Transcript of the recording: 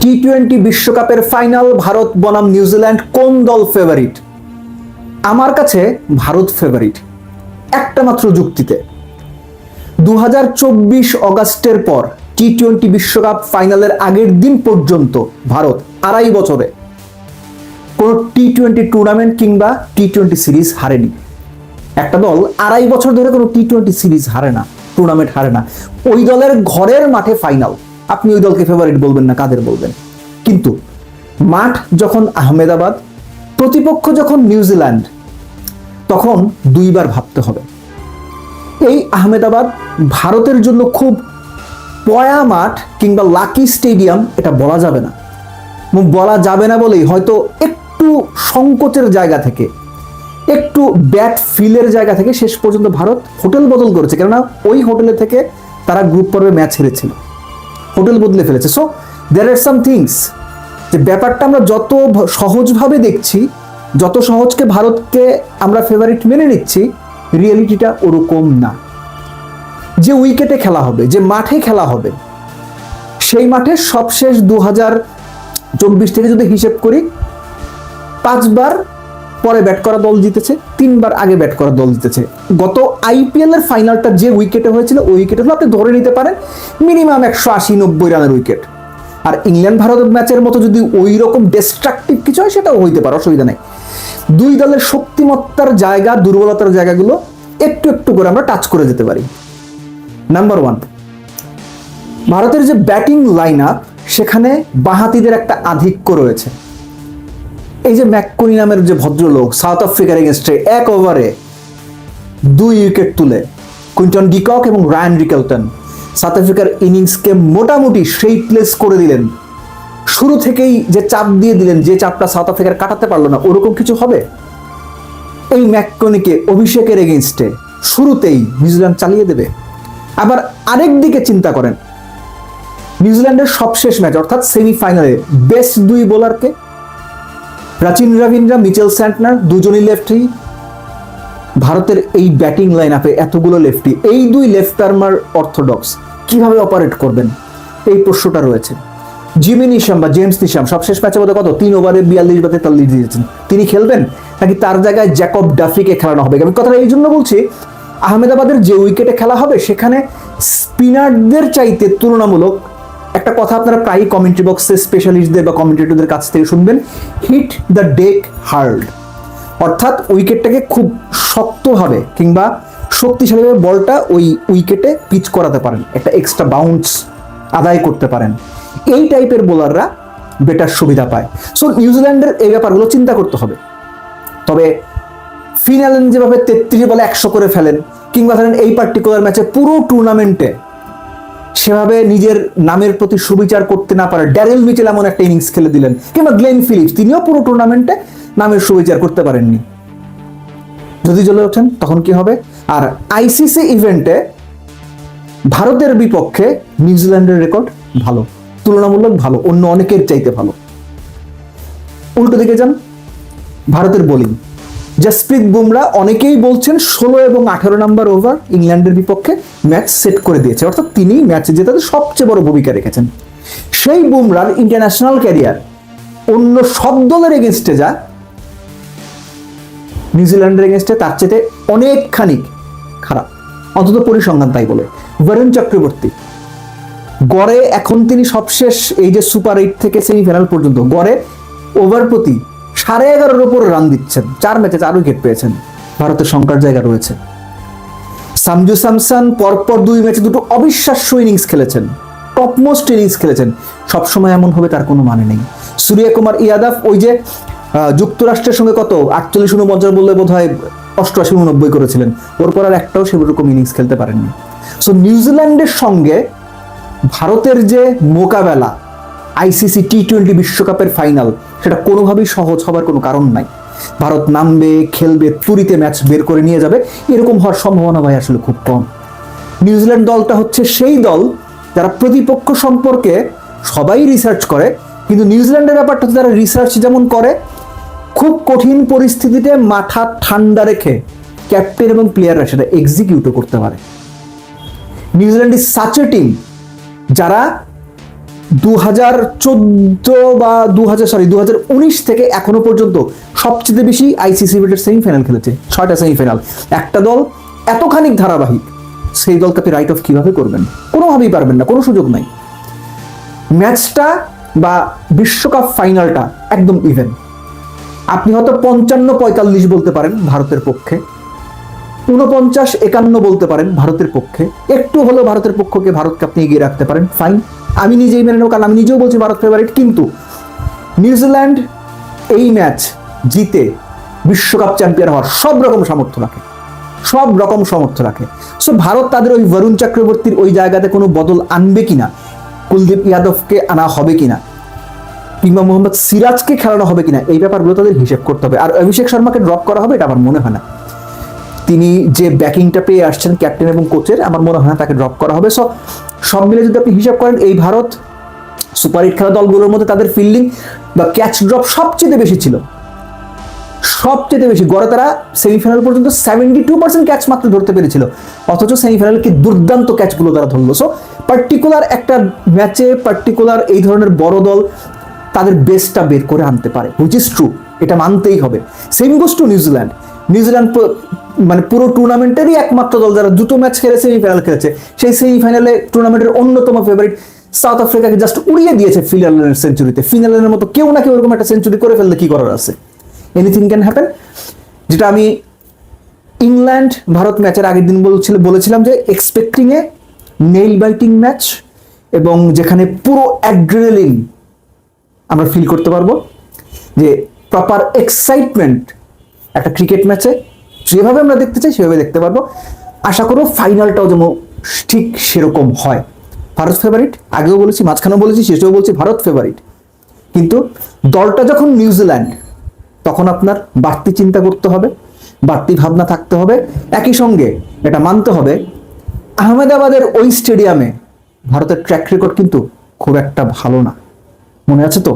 টি-20 বিশ্বকাপের ফাইনাল ভারত বনাম নিউজিল্যান্ড, কোন দল ফেভারিট? আমার কাছে ভারত ফেভারিট, একটা মাত্র যুক্তিতে। 2024 অগাস্টের পর টি-20 বিশ্বকাপ ফাইনালের আগের দিন পর্যন্ত ভারত 2.5 বছরে কোন টি-20 টুর্নামেন্ট কিংবা টি-20 সিরিজ হারেনি। একটা দল 2.5 বছর ধরে কোনো টি-20 সিরিজ হারে না, টুর্নামেন্ট হারে না। ওই দলের ঘরের মাঠে ফাইনাল, আপনি ওই দলকে ফেভারিট বলবেন না, কাদের বলবেন? কিন্তু মাঠ যখন আহমেদাবাদ, প্রতিপক্ষ যখন নিউজিল্যান্ড, তখন দুইবার ভাবতে হবে। এই আহমেদাবাদ ভারতের জন্য খুব পয়া মাঠ কিংবা লাকি স্টেডিয়াম এটা বলা যাবে না। বলা যাবে না বলেই হয়তো একটু সংকোচের জায়গা থেকে, একটু ব্যাট ফিলের জায়গা থেকে শেষ পর্যন্ত ভারত হোটেল বদল করেছে, কেননা ওই হোটেলে থেকে তারা গ্রুপ পর্বে ম্যাচ হেরেছিল, হোটেল বদলে ফেলেছে। So there R some things, যে ব্যাপারটা আমরা যত সহজভাবে দেখছি, যত সহজকে ভারতকে আমরা ফেভারিট মেনে নিচ্ছি, রিয়েলিটিটা ওরকম না। যে উইকেটে খেলা হবে, যে মাঠে খেলা হবে, সেই মাঠে সবশেষ 2024 থেকে যদি হিসেব করি, 5 বার পরে ব্যাট করা দল জিতেছে, 3 বার আগে ব্যাট করা দল জিতেছে। গত আইপিএল এর ফাইনালটা যে উইকেটে হয়েছিল, ওই উইকেটে হলো আপনি ধরে নিতে পারেন মিনিমাম 180-90 রানের উইকেট। আর ইংল্যান্ড ভারত ম্যাচের মতো যদি ওই রকম ডিস্ট্রাকটিভ কিছু হয়, সেটাও হইতে পারে, অসুবিধা নেই। দুই দলের শক্তিমত্তার জায়গা, দুর্বলতার জায়গাগুলো একটু একটু করে আমরা টাচ করে যেতে পারি। নাম্বার 1, ভারতের যে ব্যাটিং লাইন আপ, সেখানে বাঁহাতিদের একটা আধিক্য রয়েছে। এই যে ম্যাককনি নামের যে ভদ্রলোক সাউথ আফ্রিকার এগেনস্টে 1 ওভারে 2 উইকেট তুলে, কুইন্টন ডিকক এবং রায়ান রিকেলটন সাউথ আফ্রিকার ইনিংসকে মোটামুটি শেপলেস করে দিলেন। শুরু থেকেই যে চাপ দিয়ে দিলেন, যে চাপটা সাউথ আফ্রিকার কাটাতে পারলো না, ওরকম কিছু হবে? এই ম্যাককনিকে অভিষেকের এগেনস্টে শুরুতেই নিউজিল্যান্ড চালিয়ে দেবে? আবার আরেক দিকে চিন্তা করেন, নিউজিল্যান্ডের সবশেষ ম্যাচ অর্থাৎ সেমিফাইনালে বেস্ট 2 বোলারকে, প্রাচীন রবীন্দ্র, মিচেল স্যান্টনার, দুজনই লেফটি। ভারতের এই ব্যাটিং লাইন আপে এতগুলো লেফটি, এই 2 লেফট আর্মার অর্থোডক্স কিভাবে অপারেট করবেন, এই প্রশ্নটা রয়েছে। জিমি নিশাম বা জেমস নিশাম সবশেষ ম্যাচে বোধহয় কত 3 ওভারে 42 বা 43 দিয়েছেন, তিনি খেলবেন নাকি তার জায়গায় জ্যাকব ডাফরিকে খেলানো হবে? আমি কথাটা এই জন্য বলছি, আহমেদাবাদের যে উইকেটে খেলা হবে, সেখানে স্পিনারদের চাইতে তুলনামূলক, একটা কথা আপনারা প্রায় কমেন্ট্রি বক্সে স্পেশালিস্টদের বা কমেন্টেটরদের কাছ থেকে শুনবেন, হিট দ্য ডেক হার্ড, অর্থাৎ উইকেটটাকে খুব শক্তভাবে কিংবা শক্তিশালীভাবে বলটা ওই উইকেটে পিচ করাতে পারেন, একটা এক্সট্রা বাউন্স আদায় করতে পারেন। এই টাইপের বোলাররা বেটার সুবিধা পায়। সো নিউজিল্যান্ডের এই ব্যাপারগুলো চিন্তা করতে হবে। তবে ফিনালেন যেভাবে 33 বলে 100 করে ফেলেন, কিংবা ধরেন এই পার্টিকুলার ম্যাচে পুরো টুর্নামেন্টে সেভাবে নিজের নামের প্রতি সুবিচার করতে না পারে ড্যারেল মিচেল এমন একটা ইনিংস খেলে দিলেন, কিংবা গ্লেন ফিলিপস, তিনিও পুরো টুর্নামেন্টে নামের সুবিচার করতে পারেননি, যদি জ্বলে ওঠেন তখন কি হবে? আর আইসিসি ইভেন্টে ভারতের বিপক্ষে নিউজিল্যান্ডের রেকর্ড ভালো, তুলনামূলক ভালো, অন্য অনেকের চাইতে ভালো। উল্টো দিকে যান, ভারতের বোলিং, জসপ্রীত বুমরা অনেকেই বলছেন 16 এবং 18 নম্বর ওভার ইংল্যান্ডের বিপক্ষে ম্যাচ সেট করে দিয়েছে, অর্থাৎ তিনি ম্যাচে জেতাতে সবচেয়ে বড় ভূমিকা রেখেছেন। সেই বুমরার ইন্টারন্যাশনাল ক্যারিয়ার অন্য সব দলের এগেনস্টে যা, নিউজিল্যান্ডের এগেনস্টে তার চেয়ে অনেকখানি খারাপ, অন্তত পরিসংখ্যান তাই বলে। বরুণ চক্রবর্তী গড়ে এখন তিনি সবশেষ এই যে সুপার 8 থেকে সেমিফাইনাল পর্যন্ত গড়ে ওভার প্রতি 11.5 উপর রান দিচ্ছেন, 4 ম্যাচে 4 উইকেট পেয়েছেন, ভারতের সংখ্যার জায়গা রয়েছে। সামজু স্যামসন পরপর 2 ম্যাচে 2টো অবিশ্বাস্য ইনিংস খেলেছেন, টপমোস্ট ইনিংস খেলেছেন, সবসময় এমন হবে তার কোনো মানে নেই। সূর্যকুমার ইয়াদব ওই যে যুক্তরাষ্ট্রের সঙ্গে কত 48-49 বললে বোধ হয় 88-89 করেছিলেন, ওর পর আর একটাও সেরকম ইনিংস খেলতে পারেননি। সো নিউজিল্যান্ডের সঙ্গে ভারতের যে মোকাবেলা আইসিসি টি-20 বিশ্বকাপের ফাইনাল, সেটা কোনোভাবেই সহজ হবার কোনো কারণ নাই। ভারত নামবে, খেলবে, তুরিতে ম্যাচ বের করে নিয়ে যাবে, এরকম হওয়ার সম্ভাবনা ভাই আসলে খুব কম। নিউজিল্যান্ড দলটা হচ্ছে সেই দল যারা প্রতিপক্ষ সম্পর্কে সবাই রিসার্চ করে, কিন্তু নিউজিল্যান্ডের ব্যাপারটা যারা রিসার্চ যেমন করে, খুব কঠিন পরিস্থিতিতে মাথা ঠান্ডা রেখে ক্যাপ্টেন এবং প্লেয়াররা সেটা এক্সিকিউটও করতে পারে। New Zealand is such a team যারা 2014 বা 2019 থেকে এখনো পর্যন্ত সবচেয়ে বেশি আইসিসি ইভেন্টের সেমিফাইনাল খেলেছে, 6টা সেমিফাইনাল। একটা দল এতখানি ধারাবাহিক, সেই দলকে আপনি রাইট অফ কিভাবে করবেন? কোনোভাবেই পারবেন না, কোনো সুযোগ নাই। ম্যাচটা বা বিশ্বকাপ ফাইনালটা একদম ইভেন। আপনি হয়তো 55-45 বলতে পারেন ভারতের পক্ষে, 49-51 বলতে পারেন ভারতের পক্ষে, একটু হলেও ভারতের পক্ষকে ভারতকে আপনি এগিয়ে রাখতে পারেন, ফাইন, আমি নিজেই মেনে নেব, কারণ আমি নিজেও বলছি ভারত ফেভারিট। কিন্তু নিউজিল্যান্ড এই ম্যাচ জিতে বিশ্বকাপ চ্যাম্পিয়ন হওয়ার সব রকম সামর্থ্য রাখে, সব রকম সামর্থ্য রাখে। সো ভারত তাদের ওই বরুণ চক্রবর্তীর ওই জায়গাতে কোনো বদল আনবে কিনা, কুলদীপ যাদবকে আনা হবে কিনা, কিংবা মোহাম্মদ সিরাজকে খেলানো হবে কিনা, এই ব্যাপারগুলো তাদের হিসেব করতে হবে। আর অভিষেক শর্মাকে ড্রপ করা হবে এটা আমার মনে হয় না। তিনি যে ব্যাকিংটা পেয়ে আসছেন ক্যাপ্টেন এবং কোচের, আমার মনে হয় না তাকে ড্রপ করা হবে। সো সব মিলে যদি আপনি হিসাব করেন, এই ভারত সুপার হিট খেলা দলগুলোর মধ্যে তাদের ফিল্ডিং বা ক্যাচ ড্রপ সবচেয়ে বেশি ছিল, সবচেয়ে বেশি। গড়ে তারা সেমিফাইনাল পর্যন্ত 72% ক্যাচ মাত্র ধরতে পেরেছিল, অথচ সেমিফাইনালে কি দুর্দান্ত ক্যাচগুলো তারা ধরলো। সো পার্টিকুলার একটা ম্যাচে পার্টিকুলার এই ধরনের বড় দল তাদের বেস্টটা বের করে আনতে পারে, হুইচ ইজ ট্রু, এটা মানতেই হবে। Same goes to New Zealand. New Zealand মানে পুরো টুর্নামেন্টেরই একমাত্র দল যারা দুটো ম্যাচ খেলে সেমিফাইনাল খেলেছে। সেই সেমিফাইনালে টুর্নামেন্টের অন্যতম ফেভারিট সাউথ আফ্রিকাকে জাস্ট উড়িয়ে দিয়েছে ফিনালের সেঞ্চুরিতে। ফিনালের মতো কেউ না কেউ এরকম একটা সেঞ্চুরি করে ফেললে কি করার আছে? Anything can happen. যেটা আমি ইংল্যান্ড ভারত ম্যাচের আগের দিন বলেছিলাম যে এক্সপেক্টিং এ নেইল বাইটিং ম্যাচ, এবং যেখানে পুরো অ্যাড্রেনালিন আমরা ফিল করতে পারবো, যে প্রপার এক্সাইটমেন্ট একটা ক্রিকেট ম্যাচে যেভাবে আমরা দেখতে চাই সেভাবে দেখতে পারবো। আশা করো ফাইনালটাও যেন ঠিক সেরকম হয়। ভারত ফেভারিট, আগেও বলেছি, মাঝখানেও বলেছি, শেষেও বলছি ভারত ফেভারিট। কিন্তু দলটা যখন নিউজিল্যান্ড, তখন আপনার বাড়তি চিন্তা করতে হবে, বাড়তি ভাবনা থাকতে হবে। একই সঙ্গে এটা মানতে হবে আহমেদাবাদের ওই স্টেডিয়ামে ভারতের ট্র্যাক রেকর্ড কিন্তু খুব একটা ভালো না, মনে আছে তো?